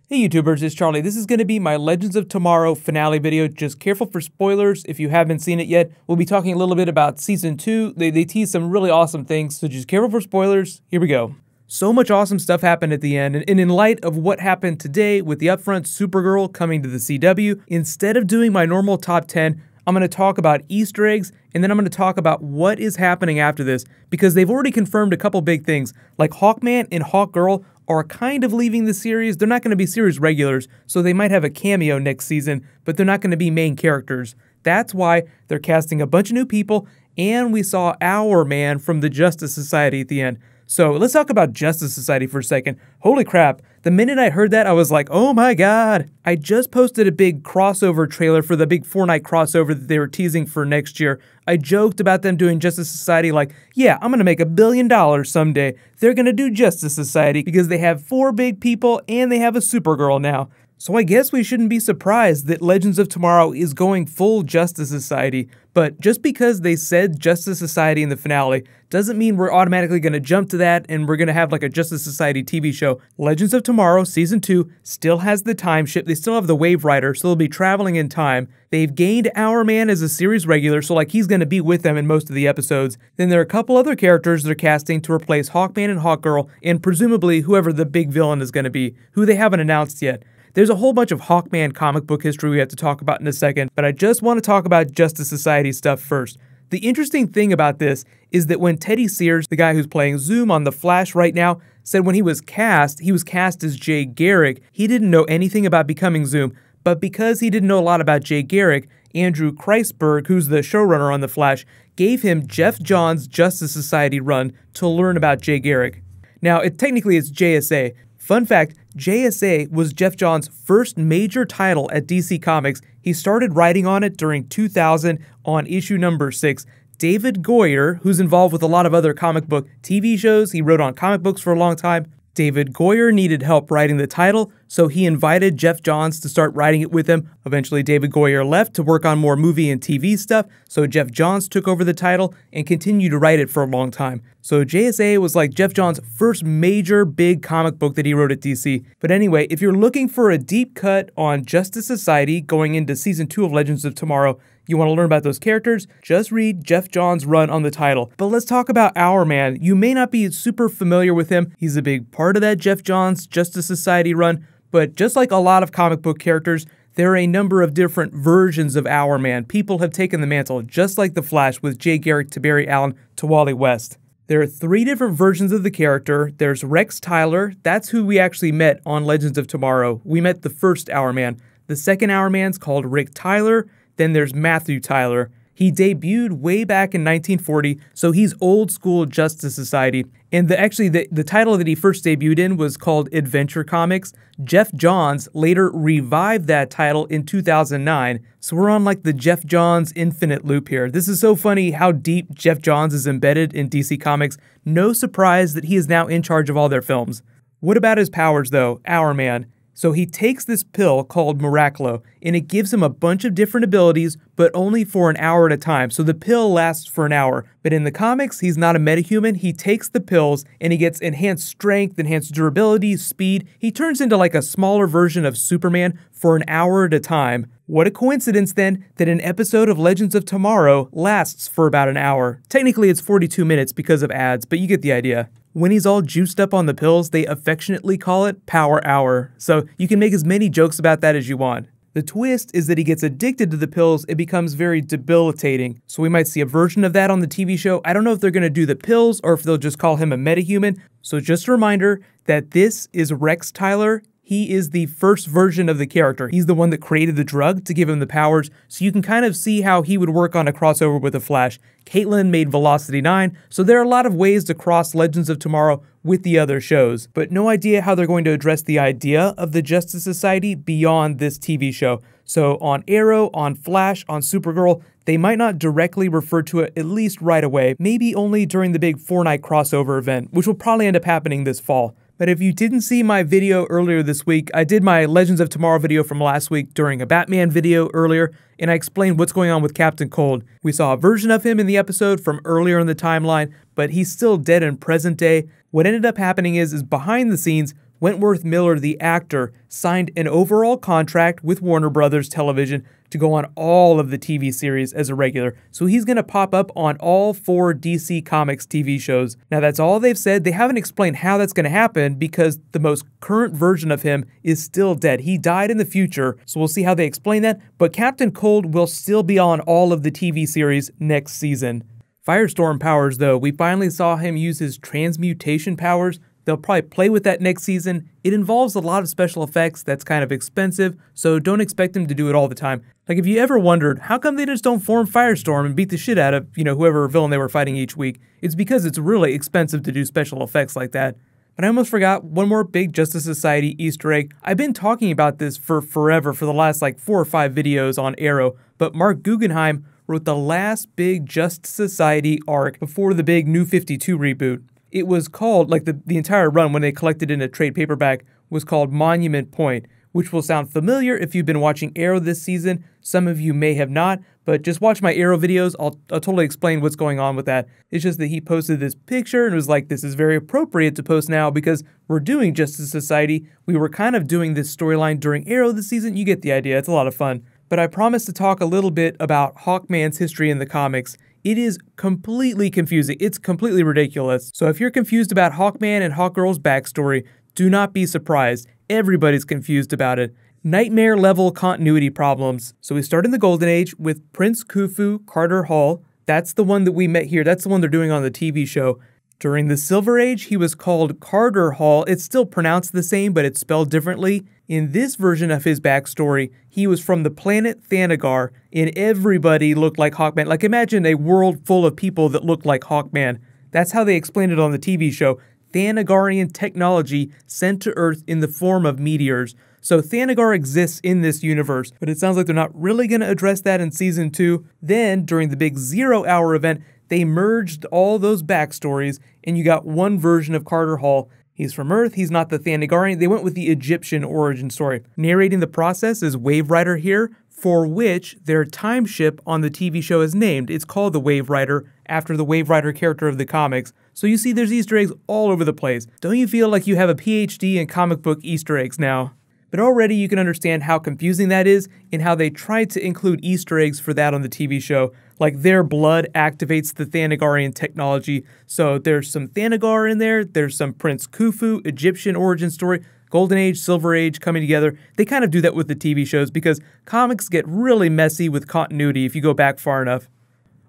Hey YouTubers, it's Charlie. This is going to be my Legends of Tomorrow finale video. Just careful for spoilers if you haven't seen it yet. We'll be talking a little bit about Season 2. They tease some really awesome things, so just careful for spoilers. Here we go. So much awesome stuff happened at the end, and in light of what happened today with the upfront Supergirl coming to the CW, instead of doing my normal top 10, I'm going to talk about Easter eggs, and then I'm going to talk about what is happening after this, because they've already confirmed a couple big things, like Hawkman and Hawkgirl are kind of leaving the series. They're not going to be series regulars, so they might have a cameo next season, but they're not going to be main characters. That's why they're casting a bunch of new people, and we saw Hourman from the Justice Society at the end. So let's talk about Justice Society for a second. Holy crap, the minute I heard that, I was like, oh my god. I just posted a big crossover trailer for the big Fortnite crossover that they were teasing for next year. I joked about them doing Justice Society like, yeah, I'm gonna make $1 billion someday. They're gonna do Justice Society because they have 4 big people and they have a Supergirl now. So I guess we shouldn't be surprised that Legends of Tomorrow is going full Justice Society, but just because they said Justice Society in the finale doesn't mean we're automatically going to jump to that and we're going to have like a Justice Society TV show. Legends of Tomorrow Season 2 still has the time ship, they still have the Wave Rider, so they'll be traveling in time. They've gained Hourman as a series regular, so like he's going to be with them in most of the episodes. Then there are a couple other characters they're casting to replace Hawkman and Hawkgirl, and presumably whoever the big villain is going to be, who they haven't announced yet. There's a whole bunch of Hawkman comic book history we have to talk about in a second, but I just want to talk about Justice Society stuff first. The interesting thing about this is that when Teddy Sears, the guy who's playing Zoom on The Flash right now, said when he was cast as Jay Garrick, he didn't know anything about becoming Zoom, but because he didn't know a lot about Jay Garrick, Andrew Kreisberg, who's the showrunner on The Flash, gave him Geoff Johns' Justice Society run to learn about Jay Garrick. Now, technically it's JSA. Fun fact, JSA was Geoff Johns' first major title at DC Comics. He started writing on it during 2000 on issue number 6. David Goyer, who's involved with a lot of other comic book TV shows, he wrote on comic books for a long time. David Goyer needed help writing the title, so he invited Geoff Johns to start writing it with him. Eventually, David Goyer left to work on more movie and TV stuff, so Geoff Johns took over the title and continued to write it for a long time. So JSA was like Geoff Johns' first major big comic book that he wrote at DC. But anyway, if you're looking for a deep cut on Justice Society going into Season 2 of Legends of Tomorrow, you want to learn about those characters, just read Geoff Johns' run on the title. But let's talk about Hourman. You may not be super familiar with him. He's a big part of that Geoff Johns' Justice Society run, but just like a lot of comic book characters, there are a number of different versions of Hourman. People have taken the mantle, just like The Flash with Jay Garrick to Barry Allen to Wally West. There are 3 different versions of the character. There's Rex Tyler. That's who we actually met on Legends of Tomorrow. We met the first Hourman. The second Hourman's called Rick Tyler. Then there's Matthew Tyler. He debuted way back in 1940, so he's old school Justice Society. And the title that he first debuted in was called Adventure Comics. Geoff Johns later revived that title in 2009. So we're on like the Geoff Johns infinite loop here. This is so funny how deep Geoff Johns is embedded in DC Comics. No surprise that he is now in charge of all their films. What about his powers though, Hourman? So he takes this pill called Miraclo, and it gives him a bunch of different abilities, but only for an hour at a time. So the pill lasts for an hour. But in the comics, he's not a metahuman. He takes the pills, and he gets enhanced strength, enhanced durability, speed. He turns into like a smaller version of Superman for an hour at a time. What a coincidence then that an episode of Legends of Tomorrow lasts for about an hour. Technically, it's 42 minutes because of ads, but you get the idea. When he's all juiced up on the pills, they affectionately call it Power Hour, so you can make as many jokes about that as you want. The twist is that he gets addicted to the pills, it becomes very debilitating, so we might see a version of that on the TV show. I don't know if they're going to do the pills or if they'll just call him a metahuman, so just a reminder that this is Rex Tyler. He is the first version of the character. He's the one that created the drug to give him the powers, so you can kind of see how he would work on a crossover with The Flash. Caitlin made Velocity 9, so there are a lot of ways to cross Legends of Tomorrow with the other shows, but no idea how they're going to address the idea of the Justice Society beyond this TV show. So on Arrow, on Flash, on Supergirl, they might not directly refer to it at least right away, maybe only during the big Fortnite crossover event, which will probably end up happening this fall. But if you didn't see my video earlier this week, I did my Legends of Tomorrow video from last week during a Batman video earlier, and I explained what's going on with Captain Cold. We saw a version of him in the episode from earlier in the timeline, but he's still dead in present day. What ended up happening is behind the scenes, Wentworth Miller, the actor, signed an overall contract with Warner Brothers Television to go on all of the TV series as a regular, so he's going to pop up on all 4 DC Comics TV shows. Now that's all they've said. They haven't explained how that's going to happen because the most current version of him is still dead. He died in the future, so we'll see how they explain that, but Captain Cold will still be on all of the TV series next season. Firestorm powers though, we finally saw him use his transmutation powers. They'll probably play with that next season. It involves a lot of special effects that's kind of expensive, so don't expect him to do it all the time. Like if you ever wondered, how come they just don't form Firestorm and beat the shit out of, whoever villain they were fighting each week? It's because it's really expensive to do special effects like that. But I almost forgot one more big Justice Society Easter egg. I've been talking about this for forever, for the last 4 or 5 videos on Arrow, but Mark Guggenheim wrote the last big Justice Society arc before the big New 52 reboot. It was called, the entire run when they collected in a trade paperback, was called Monument Point, which will sound familiar if you've been watching Arrow this season. Some of you may have not, but just watch my Arrow videos. I'll totally explain what's going on with that. It's just that he posted this picture and was like, this is very appropriate to post now because we're doing Justice Society. We were kind of doing this storyline during Arrow this season. You get the idea. It's a lot of fun. But I promised to talk a little bit about Hawkman's history in the comics. It is completely confusing. It's completely ridiculous. So if you're confused about Hawkman and Hawkgirl's backstory, do not be surprised. Everybody's confused about it. Nightmare level continuity problems. So we start in the Golden Age with Prince Khufu Carter Hall. That's the one that we met here. That's the one they're doing on the TV show. During the Silver Age, he was called Carter Hall. It's still pronounced the same, but it's spelled differently. In this version of his backstory, he was from the planet Thanagar, and everybody looked like Hawkman. Like, imagine a world full of people that looked like Hawkman. That's how they explained it on the TV show. Thanagarian technology sent to Earth in the form of meteors. So Thanagar exists in this universe, but it sounds like they're not really going to address that in Season 2. Then, during the big 0 Hour event, they merged all those backstories, and you got one version of Carter Hall. He's from Earth, he's not the Thanagarian. They went with the Egyptian origin story. Narrating the process is Wave Rider here, for which their time ship on the TV show is named. It's called the Wave Rider, after the Wave Rider character of the comics. So you see there's Easter eggs all over the place. Don't you feel like you have a PhD in comic book Easter eggs now? But already you can understand how confusing that is and how they tried to include Easter eggs for that on the TV show. Like their blood activates the Thanagarian technology. So there's some Thanagar in there, there's some Prince Khufu, Egyptian origin story, Golden Age, Silver Age coming together. They kind of do that with the TV shows because comics get really messy with continuity if you go back far enough.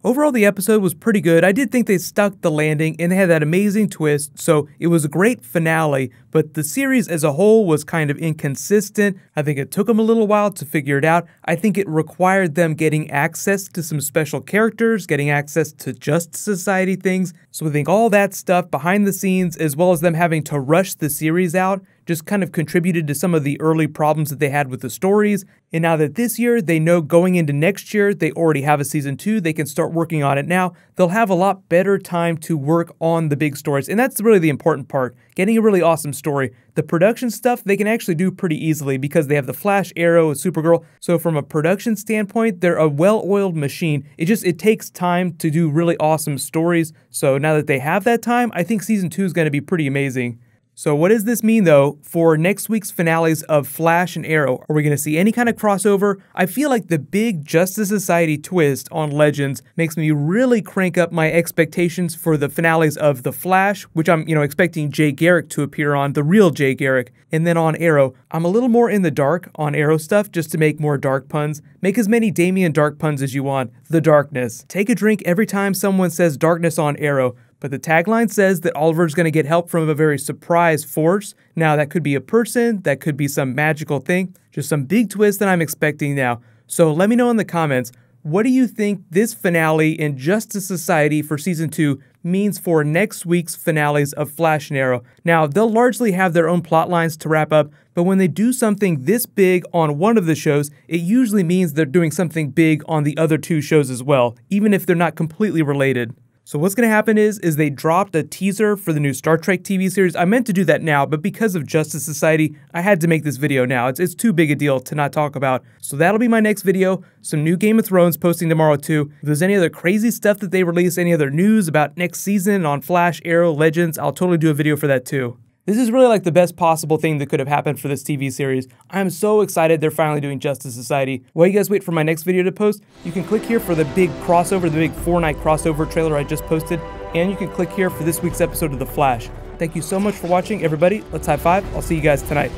Overall, the episode was pretty good. I did think they stuck the landing and they had that amazing twist, so it was a great finale, but the series as a whole was kind of inconsistent. I think it took them a little while to figure it out. I think it required them getting access to some special characters, getting access to Justice Society things, so I think all that stuff behind the scenes, as well as them having to rush the series out, just kind of contributed to some of the early problems that they had with the stories. And now that this year, they know going into next year, they already have a Season 2, they can start working on it now, they'll have a lot better time to work on the big stories. And that's really the important part, getting a really awesome story. The production stuff, they can actually do pretty easily because they have the Flash, Arrow, and Supergirl. So from a production standpoint, they're a well-oiled machine. It takes time to do really awesome stories. So now that they have that time, I think Season 2 is going to be pretty amazing. So what does this mean, though, for next week's finales of Flash and Arrow? Are we going to see any kind of crossover? I feel like the big Justice Society twist on Legends makes me really crank up my expectations for the finales of The Flash, which I'm, expecting Jay Garrick to appear on, the real Jay Garrick. And then on Arrow, I'm a little more in the dark on Arrow stuff just to make more dark puns. Make as many Damian dark puns as you want. The darkness. Take a drink every time someone says darkness on Arrow. But the tagline says that Oliver's going to get help from a very surprise force. Now, that could be a person, that could be some magical thing, just some big twist that I'm expecting now. So let me know in the comments, what do you think this finale in Justice Society for Season 2 means for next week's finales of Flash and Arrow? Now, they'll largely have their own plot lines to wrap up, but when they do something this big on one of the shows, it usually means they're doing something big on the other 2 shows as well, even if they're not completely related. So what's going to happen is they dropped a teaser for the new Star Trek TV series. I meant to do that now, but because of Justice Society, I had to make this video now. It's too big a deal to not talk about. So that'll be my next video. Some new Game of Thrones posting tomorrow too. If there's any other crazy stuff that they release, any other news about next season on Flash, Arrow, Legends, I'll totally do a video for that too. This is really like the best possible thing that could have happened for this TV series. I'm so excited they're finally doing Justice Society. While you guys wait for my next video to post, you can click here for the big crossover, the big Fortnite crossover trailer I just posted, and you can click here for this week's episode of The Flash. Thank you so much for watching, everybody. Let's high five. I'll see you guys tonight.